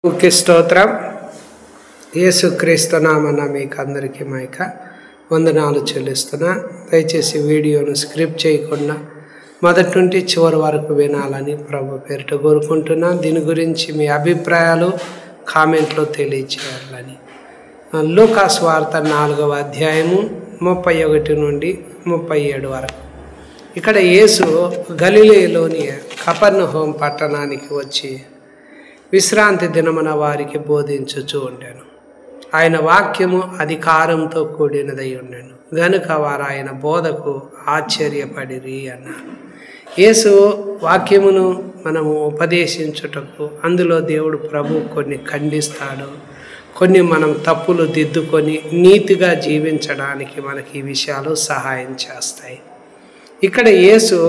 ముఖ్య స్తోత్రం. యేసుక్రీస్తు నామమున మీకు అందరికీ మైక వందనాలు చెల్లిస్తున్నా. దయచేసి వీడియోను స్క్రిప్ట్ చేయకుండా మొదటి నుండి చివరి వరకు వినాలని ప్రభు పేరిట కోరుకుంటున్నా. దీని గురించి మీ అభిప్రాయాలు కామెంట్లో తెలియచేయాలని. లూకాసు వార్త 4వ అధ్యాయము 31 నుండి 37 వరకు. ఇక్కడ యేసు గలిలయలోని కపెర్నహూము పట్టణానికి వచ్చి విశ్రాంతి దినమున వారికి బోధించుచూ ఉండెను. ఆయన వాక్యము అధికారంతో కూడినదై ఉండెను గనుక వారు ఆయన బోధకు ఆశ్చర్యపడిరి అన్నారు. యేసు వాక్యమును మనము ఉపదేశించుటకు అందులో దేవుడు ప్రభు కొన్ని ఖండిస్తాడు, కొన్ని మనం తప్పులు దిద్దుకొని నీతిగా జీవించడానికి మనకి ఈ విషయాలు సహాయం చేస్తాయి. ఇక్కడ యేసు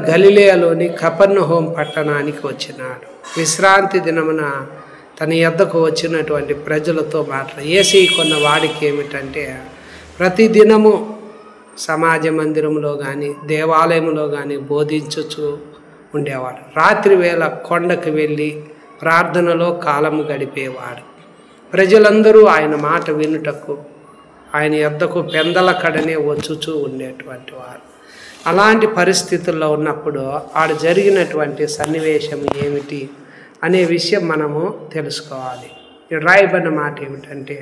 గలిలయలోని కపెర్నహూము పట్టణానికి వచ్చినాడు. విశ్రాంతి దినమున తన యొద్దకు వచ్చినటువంటి ప్రజలతో యేసు కొన్న వాడికి ఏమిటంటే, ప్రతిదినము సమాజ మందిరంలో కానీ దేవాలయంలో కానీ బోధించుచూ ఉండేవాడు. రాత్రి వేళ కొండకు వెళ్ళి ప్రార్థనలో కాలము గడిపేవాడు. ప్రజలందరూ ఆయన మాట వినుటకు ఆయన యొద్దకు పెందల కడనే వచ్చుచూ ఉండేటువంటి వారు. అలాంటి పరిస్థితుల్లో ఉన్నప్పుడు ఆడ జరిగినటువంటి సన్నివేశం ఏమిటి అనే విషయం మనము తెలుసుకోవాలి. రాయబడిన మాట ఏమిటంటే,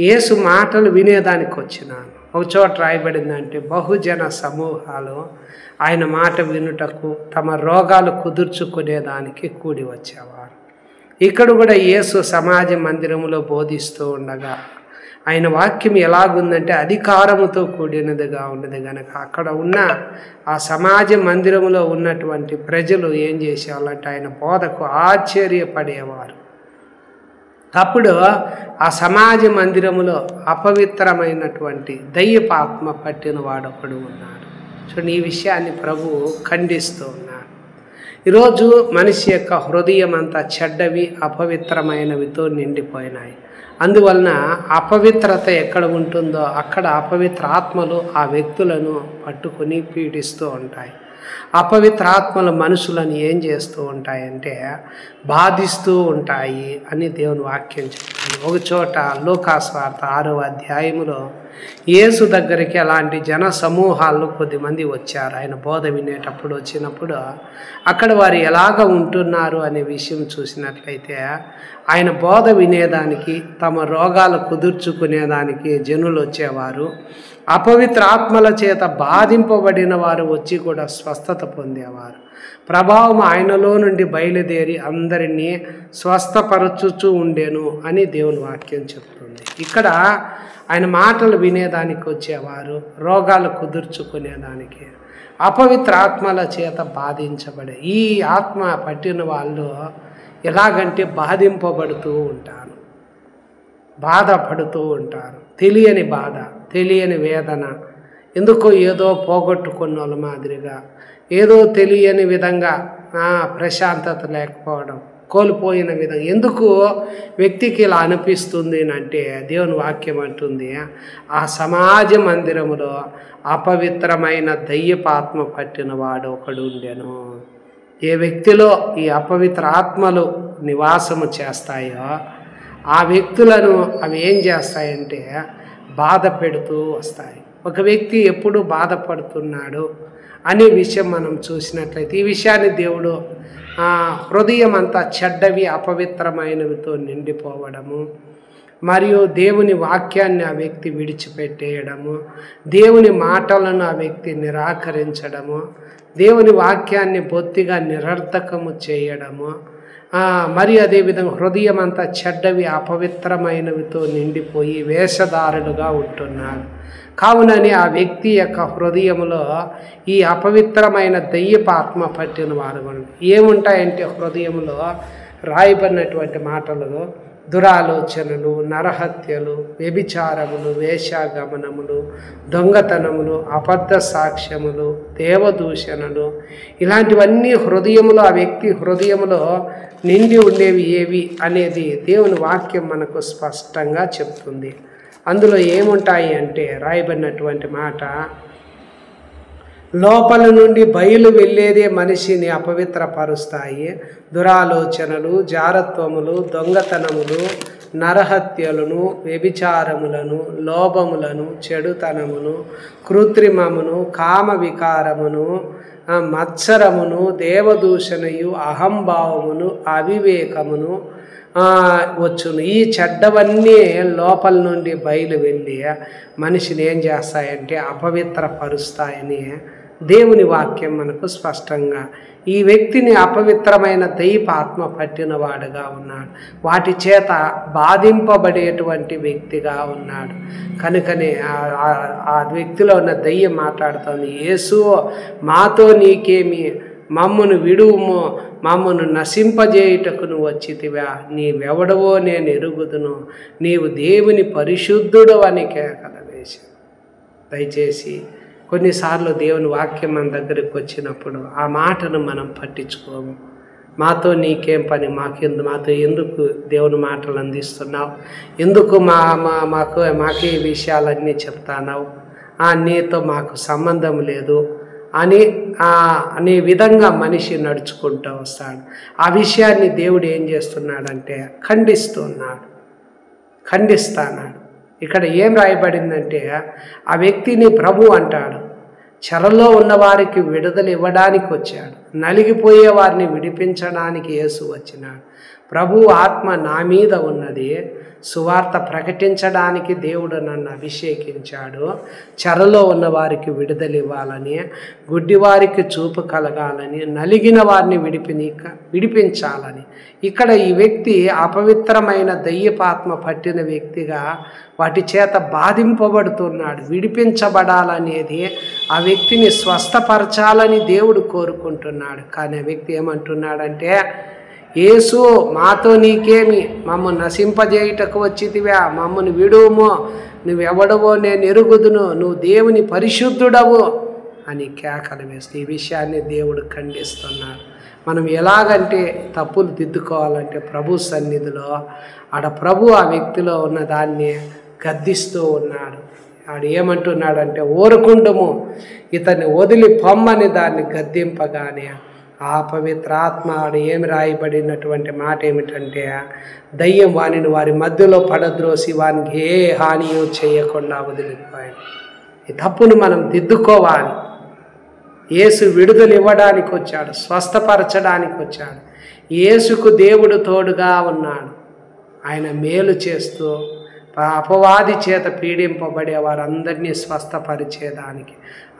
యేసు మాటలు వినేదానికి వచ్చినాను. ఒక చోట రాయబడిందంటే, బహుజన సమూహాలు ఆయన మాట వినుటకు తమ రోగాలు కుదుర్చుకునేదానికి కూడి వచ్చేవారు. ఇక్కడ కూడా యేసు సమాజ మందిరంలో బోధిస్తూ ఉండగా ఆయన వాక్యం ఎలాగుందంటే అధికారముతో కూడినదిగా ఉన్నది కనుక అక్కడ ఉన్న ఆ సమాజ మందిరంలో ఉన్నటువంటి ప్రజలు ఏం చేసేవాళ్ళంటే ఆయన బోధకు ఆశ్చర్యపడేవారు. అప్పుడు ఆ సమాజ మందిరములో అపవిత్రమైనటువంటి దయ్యపాత్మ పట్టిన వాడు ఒకడు ఉన్నాడు. చూడండి, ఈ విషయాన్ని ప్రభువు ఖండిస్తూ ఉన్నాడు. ఈరోజు మనిషి యొక్క హృదయం అంతా చెడ్డవి అపవిత్రమైనవితో నిండిపోయినాయి. అందువలన అపవిత్రత ఎక్కడ ఉంటుందో అక్కడ అపవిత్ర ఆత్మలు ఆ వ్యక్తులను పట్టుకొని పీడిస్తూ ఉంటాయి. అపవిత్ర ఆత్మలు మనుషులను ఏం చేస్తూ ఉంటాయంటే బాధిస్తూ ఉంటాయి అని దేవుని వాక్యం చెప్తుంది. ఒక చోట లూకాసు వార్త 6వ అధ్యాయములో యేసు దగ్గరికి అలాంటి జన సమూహాల్లో కొద్దిమంది వచ్చారు. ఆయన బోధ వినేటప్పుడు వచ్చినప్పుడు అక్కడ వారు ఎలాగ ఉంటున్నారు అనే విషయం చూసినట్లయితే ఆయన బోధ వినేదానికి తమ రోగాలు కుదుర్చుకునేదానికి జనులు వచ్చేవారు. అపవిత్ర ఆత్మల చేత బాధింపబడిన వారు వచ్చి కూడా స్వస్థత పొందేవారు. ప్రభావం ఆయనలో నుండి బయలుదేరి అందరినీ స్వస్థపరచుచూ ఉండేను అని దేవుని వాక్యం చెప్తుంది. ఇక్కడ ఆయన మాటలు వినేదానికి వచ్చేవారు, రోగాలు కుదుర్చుకునేదానికి, అపవిత్ర ఆత్మల చేత బాధించబడే ఈ ఆత్మ పట్టిన వాళ్ళు ఎలాగంటే బాధింపబడుతూ ఉంటారు, బాధపడుతూ ఉంటారు. తెలియని బాధ, తెలియని వేదన, ఎందుకో ఏదో పోగొట్టుకున్న వాళ్ళ మాదిరిగా, ఏదో తెలియని విధంగా ప్రశాంతత లేకపోవడం, కోల్పోయిన విధంగా. ఎందుకు వ్యక్తికి ఇలా అనిపిస్తుంది అంటే దేవుని వాక్యం అంటుంది, ఆ సమాజ మందిరములో అపవిత్రమైన దయ్యపాత్మ పట్టిన వాడు ఒకడు ఉండెను. ఏ వ్యక్తిలో ఈ అపవిత్ర ఆత్మలు నివాసము చేస్తాయో ఆ వ్యక్తులను అవి ఏం చేస్తాయంటే బాధ పెడుతూ వస్తాయి. ఒక వ్యక్తి ఎప్పుడు బాధపడుతున్నాడు అనే విషయం మనం చూసినట్లయితే ఈ విషయాన్ని దేవుడు హృదయం అంతా చెడ్డవి అపవిత్రమైనవితో నిండిపోవడము, మరియు దేవుని వాక్యాన్ని ఆ వ్యక్తి విడిచిపెట్టేయడము, దేవుని మాటలను ఆ వ్యక్తి నిరాకరించడము, దేవుని వాక్యాన్ని బొత్తిగా నిరర్థకము చేయడము, మరి అదేవిధంగా హృదయం అంతా చెడ్డవి అపవిత్రమైనవితో నిండిపోయి వేషధారులుగా ఉంటున్నారు. కావునని ఆ వ్యక్తి యొక్క హృదయంలో ఈ అపవిత్రమైన దయ్యపాత్మ పట్టిన వారు ఏముంటాయంటే హృదయంలో రాయబడినటువంటి మాటలు దురాలోచనలు, నరహత్యలు, వ్యభిచారములు, వేశ్యాగమనములు, దొంగతనములు, అబద్ధ సాక్ష్యములు, దేవదూషణలు, ఇలాంటివన్నీ హృదయంలో ఆ వ్యక్తి హృదయంలో నిండి ఉండేవి ఏవి అనేది దేవుని వాక్యం మనకు స్పష్టంగా చెప్తుంది. అందులో ఏముంటాయి అంటే రాయబడినటువంటి మాట లోపల నుండి బయలు వెళ్ళేదే మనిషిని అపవిత్రపరుస్తాయి. దురాలోచనలు, జారత్వములు, దొంగతనములు, నరహత్యలను, వ్యభిచారములను, లోభములను, చెడుతనమును, కృత్రిమమును, కామ వికారమును, మత్సరమును, దేవదూషణయు, అహంభావమును, అవివేకమును వచ్చును. ఈ చెడ్డవన్నీ లోపల నుండి బయలు వెళ్ళి మనిషిని ఏం చేస్తాయంటే అపవిత్రపరుస్తాయని దేవుని వాక్యం మనకు స్పష్టంగా. ఈ వ్యక్తిని అపవిత్రమైన దైవ ఆత్మ పట్టినవాడుగా ఉన్నాడు, వాటి చేత బాధింపబడేటువంటి వ్యక్తిగా ఉన్నాడు. కనుకనే ఆ వ్యక్తిలో ఉన్న దయ్యం మాట్లాడుతుంది, యేసు మాతో నీకేమి, మమ్మను విడువుము, మమ్మను నశింపజేయుటకు నువ్వు వచ్చితివా, నీవెవడవో నేను ఎరుగుదును, నీవు దేవుని పరిశుద్ధుడు అని కేకలు వేశాను. దయచేసి కొన్నిసార్లు దేవుని వాక్యం మన దగ్గరికి వచ్చినప్పుడు ఆ మాటను మనం పట్టించుకోము. మాతో నీకేం పని, మాతో ఎందుకు దేవుని మాటలు అందిస్తున్నావు, ఎందుకు మాకే విషయాలన్నీ చెప్తాన్నావు, నీతో మాకు సంబంధం లేదు అనే విధంగా మనిషి నడుచుకుంటూ వస్తాడు. ఆ విషయాన్ని దేవుడు ఏం చేస్తున్నాడంటే ఖండిస్తాడు. ఇక్కడ ఏం రాయబడిందంటే ఆ వ్యక్తిని ప్రభు అంటాడు, చెరలో ఉన్నవారికి విడుదల ఇవ్వడానికి వచ్చాడు, నలిగిపోయే వారిని విడిపించడానికి యేసు వచ్చినాడు. ప్రభు ఆత్మ నా మీద ఉన్నది, సువార్త ప్రకటించడానికి దేవుడు నన్ను అభిషేకించాడు, చెరలో ఉన్న వారికి విడుదల ఇవ్వాలని, గుడ్డివారికి చూపు కలగాలని, నలిగిన వారిని విడిపించాలని. ఇక్కడ ఈ వ్యక్తి అపవిత్రమైన దయ్యపాత్మ పట్టిన వ్యక్తిగా వాటి చేత బాధింపబడుతున్నాడు. విడిపించబడాలనేది ఆ వ్యక్తిని స్వస్థపరచాలని దేవుడు కోరుకుంటున్నాడు. కానీ ఆ వ్యక్తి ఏమంటున్నాడంటే, యేసు మాతో నీకేమి, మమ్మల్ని నశింపజేయుటకు వచ్చితివా, మమ్మల్ని విడువుమో, నువ్వెవడవో నేను ఎరుగుదును, నువ్వు దేవుని పరిశుద్ధుడవు అని కేకలు వేస్తే ఈ విషయాన్ని దేవుడు ఖండిస్తున్నాడు. మనం ఎలాగంటే తప్పులు దిద్దుకోవాలంటే ప్రభు సన్నిధిలో ప్రభు ఆ వ్యక్తిలో ఉన్న దాన్ని గద్దిస్తూ ఉన్నాడు. ఆడు ఏమంటున్నాడంటే, ఊరకుండము, ఇతన్ని వదిలి పొమ్మని దాన్ని గద్దింపగానే ఆ పవిత్ర ఆత్మ ఏమి రాయబడినటువంటి మాట ఏమిటంటే, దయ్యం వానిని వారి మధ్యలో పడద్రోసి వానికి ఏ హానియో చేయకుండా వదిలిపోయాడు. ఈ తప్పును మనం దిద్దుకోవాలి. యేసు విడుదల ఇవ్వడానికి వచ్చాడు, స్వస్థపరచడానికి వచ్చాడు. యేసుకు దేవుడు తోడుగా ఉన్నాడు. ఆయన మేలు చేస్తూ అపవాది చేత పీడింపబడే వారందరినీ స్వస్థపరిచేదానికి,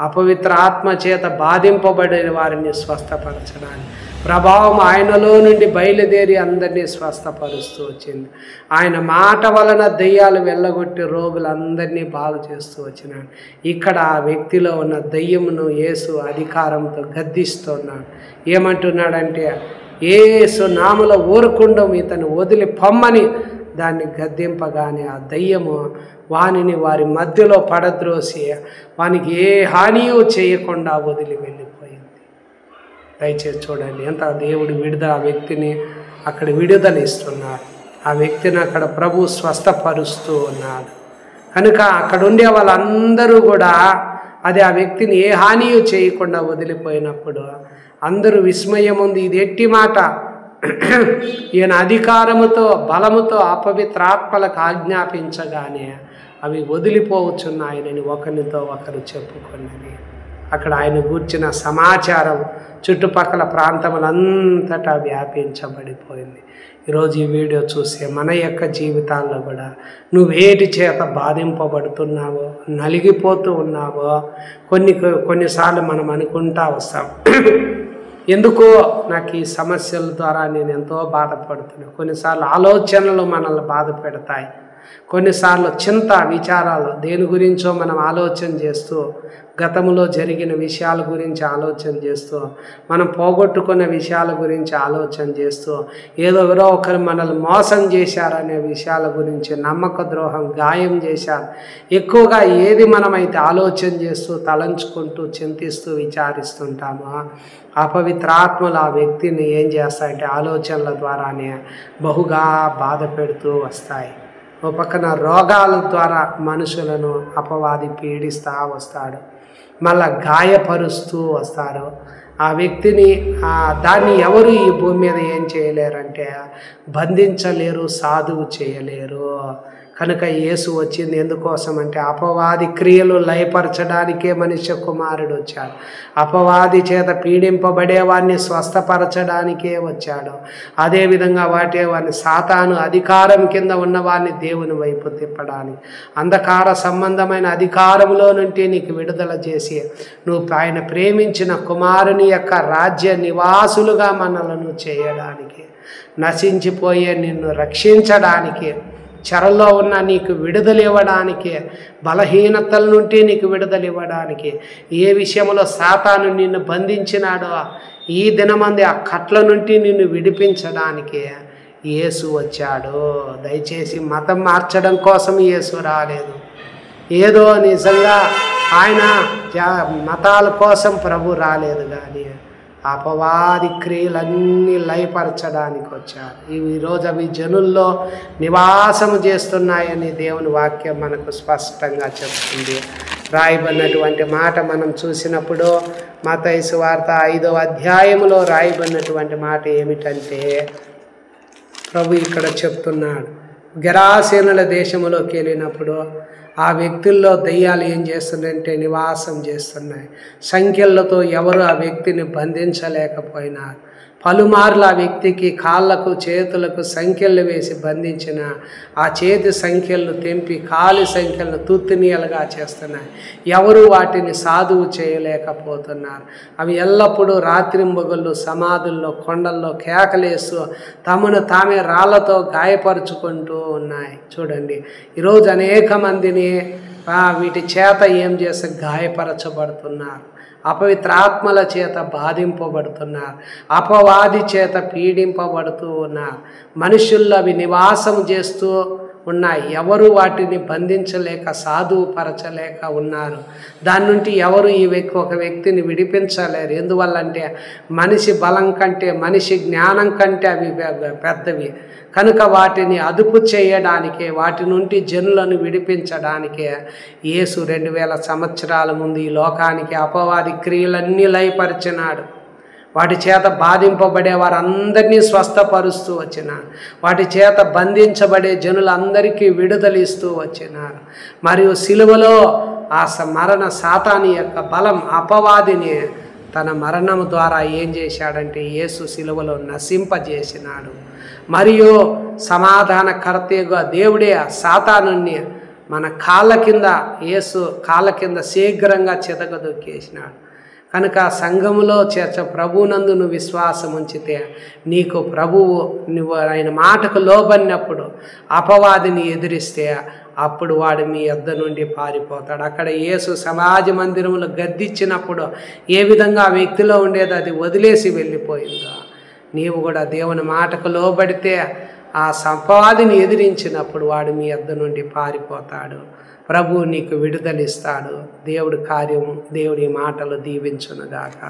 అపవిత్ర ఆత్మ చేత బాధింపబడే వారిని స్వస్థపరచడానికి ప్రభావం ఆయనలో నుండి బయలుదేరి అందరినీ స్వస్థపరుస్తూ వచ్చింది. ఆయన మాట వలన దయ్యాలు వెళ్ళగొట్టి రోగులందరినీ బాగు చేస్తూ వచ్చినాడు. ఇక్కడ ఆ వ్యక్తిలో ఉన్న దయ్యమును యేసు అధికారంతో గద్దిస్తున్నాడు. ఏమంటున్నాడంటే, యేసు నామములో ఊరకుండం, ఇతను వదిలి పొమ్మని దాన్ని గద్దింపగానే ఆ దయ్యము వానిని వారి మధ్యలో పడద్రోసి వానికి ఏ హానియో చేయకుండా వదిలి వెళ్ళిపోయింది. దయచేసి చూడండి, ఎంత దేవుడు విడుదల, ఆ వ్యక్తిని అక్కడ విడుదల ఇస్తున్నాడు. ఆ వ్యక్తిని అక్కడ ప్రభు స్వస్థపరుస్తూ ఉన్నాడు. కనుక అక్కడ ఉండే వాళ్ళందరూ కూడా అది ఆ వ్యక్తిని ఏ హానియో చేయకుండా వదిలిపోయినప్పుడు అందరూ విస్మయం ఉంది, ఇది ఎట్టి మాట, ఈయన అధికారముతో బలముతో అపవిత్రాత్మలకు ఆజ్ఞాపించగానే అవి వదిలిపోవచ్చున్నాయనని ఒకరితో ఒకరు చెప్పుకున్నది. అక్కడ ఆయన గూర్చిన సమాచారం చుట్టుపక్కల ప్రాంతములంతటా వ్యాపించబడిపోయింది. ఈరోజు ఈ వీడియో చూసే మన యొక్క జీవితాల్లో కూడా నువ్వేటి చేత బాధింపబడుతున్నావో, నలిగిపోతూ ఉన్నావో, కొన్నిసార్లు మనం అనుకుంటా వస్తాం, ఎందుకో నాకు ఈ సమస్యల ద్వారా నేను ఎంతో బాధపడుతున్నాను. కొన్నిసార్లు ఆలోచనలు మనల్ని బాధ పెడతాయి. కొన్నిసార్లు చింత, విచారాలు, దేని గురించో మనం ఆలోచన చేస్తూ, గతంలో జరిగిన విషయాల గురించి ఆలోచన చేస్తూ, మనం పోగొట్టుకున్న విషయాల గురించి ఆలోచన చేస్తూ, ఎవరో ఒకరు మనల్ని మోసం చేశారనే విషయాల గురించి, నమ్మక ద్రోహం, గాయం చేశారు, ఎక్కువగా ఏది మనమైతే ఆలోచన చేస్తూ, తలంచుకుంటూ, చింతిస్తూ, విచారిస్తుంటామో అపవిత్రాత్మలు ఆ వ్యక్తిని ఏం చేస్తాయంటే ఆలోచనల ద్వారానే బహుగా బాధ పెడుతూ వస్తాయి. ఓ పక్కన రోగాల ద్వారా మనుషులను అపవాది పీడిస్తూ వస్తాడు. మళ్ళా గాయపరుస్తూ వస్తారు. ఆ వ్యక్తిని దాన్ని ఎవరు ఈ భూమి మీద ఏం చేయలేరంటే బంధించలేరు, సాధువు చేయలేరు. కనుక యేసు వచ్చింది ఎందుకోసం అంటే అపవాది క్రియలు లయపరచడానికే మనుష్య కుమారుడు వచ్చాడు. అపవాది చేత పీడింపబడేవాడిని స్వస్థపరచడానికే వచ్చాడు. అదేవిధంగా వాడిని సాతాను అధికారం కింద ఉన్నవాడిని దేవుని వైపు తిప్పడానికి, అంధకార సంబంధమైన అధికారంలో నుండి నీకు విడుదల చేసి నువ్వు ఆయన ప్రేమించిన కుమారుని యొక్క రాజ్య నివాసులుగా మనలను చేయడానికి, నశించిపోయే నిన్ను రక్షించడానికి, చెరలో ఉన్న నీకు విడుదల ఇవ్వడానికి, బలహీనతల నుండి నీకు విడుదల ఇవ్వడానికి, ఏ విషయంలో సాతాను నిన్ను బంధించినాడో ఈ దినమంది ఆ కట్ల నుండి నిన్ను విడిపించడానికి యేసు వచ్చాడు. దయచేసి మతం మార్చడం కోసం యేసు రాలేదు. ఏదో నిజంగా ఆయన మతాల కోసం ప్రభు రాలేదు, కానీ అపవాది క్రియలన్నీ లయపరచడానికి వచ్చారు. ఈరోజు అవి జనుల్లో నివాసము చేస్తున్నాయని దేవుని వాక్యం మనకు స్పష్టంగా చెప్తుంది. రాయబడినటువంటి మాట మనం చూసినప్పుడు మత్తయి సువార్త 5వ అధ్యాయములో రాయబడినటువంటి మాట ఏమిటంటే, ప్రభు ఇక్కడ చెప్తున్నాడు, గెరాసేనుల దేశంలోకి వెళ్ళినప్పుడు ఆ వ్యక్తుల్లో దయ్యాలు ఏం చేస్తున్నాయంటే నివాసం చేస్తున్నాయి. సంఖ్యలతో ఎవరు ఆ వ్యక్తిని బంధించలేకపోయినారు. పలుమార్లు ఆ వ్యక్తికి కాళ్ళకు చేతులకు సంఖ్యలు వేసి బంధించిన ఆ చేతి సంఖ్యలను తెంపి కాలి సంఖ్యలను తుత్తునీయలుగా చేస్తున్నాయి. ఎవరు వాటిని సాధువు చేయలేకపోతున్నారు. అవి ఎల్లప్పుడూ రాత్రింబగళ్ళు సమాధుల్లో కొండల్లో కేకలేస్తూ తమను తామే రాళ్లతో గాయపరుచుకుంటూ ఉన్నాయి. చూడండి, ఈరోజు అనేక మందిని వీటి చేత ఏం చేస్తే గాయపరచబడుతున్నారు. అపవిత్రాత్మల చేత బాధింపబడుతున్నారు. అపవాది చేత పీడింపబడుతూ ఉన్నారు. మనుషుల్లో అవి నివాసం చేస్తూ ఉన్నాయి. ఎవరు వాటిని బంధించలేక సాధువు పరచలేక ఉన్నారు. దాని నుండి ఎవరు ఒక వ్యక్తిని విడిపించలేరు. ఎందువల్లంటే మనిషి బలం కంటే మనిషి జ్ఞానం కంటే అవి పెద్దవి. కనుక వాటిని అదుపు చేయడానికే, వాటి నుండి జనులను విడిపించడానికే యేసు 2000 సంవత్సరాల ముందు ఈ లోకానికి అపవాది క్రియలన్నీ లయపరిచినాడు. వాటి చేత బాధింపబడే వారందరినీ స్వస్థపరుస్తూ వచ్చినారు. వాటి చేత బంధించబడే జనులందరికీ విడుదలిస్తూ వచ్చినారు. మరియు సిలువలో ఆ మరణ సాతాని యొక్క బలం అపవాదిని తన మరణం ద్వారా ఏం చేశాడంటే యేసు సిలువలో నశింపజేసినాడు. మరియు సమాధానకర్తగా దేవుడే సాతానుని మన కాళ్ళ కింద, యేసు కాళ్ళ కింద శీఘ్రంగా చితకదొక్కేసినాడు. కనుక సంఘములో ప్రభువునందు నువ్వు విశ్వాసం ఉంచితే నీకు ప్రభువు నువ్వు ఆయన మాటకు లోబడినప్పుడు అపవాదిని ఎదిరిస్తే అప్పుడు వాడు మీ యొద్ద నుండి పారిపోతాడు. అక్కడ యేసు సమాజ మందిరంలో గద్దించినప్పుడు ఏ విధంగా ఆ వ్యక్తిలో ఉండేదో అది వదిలేసి వెళ్ళిపోయిందో, నీవు కూడా దేవుని మాటకు లోబడితే ఆ అపవాదిని ఎదిరించినప్పుడు వాడు మీ యొద్ద నుండి పారిపోతాడు. ప్రభువు నీకు విడుదలిస్తాడు. దేవుడి కార్యము, దేవుడి మాటలు దీవించునుగాక.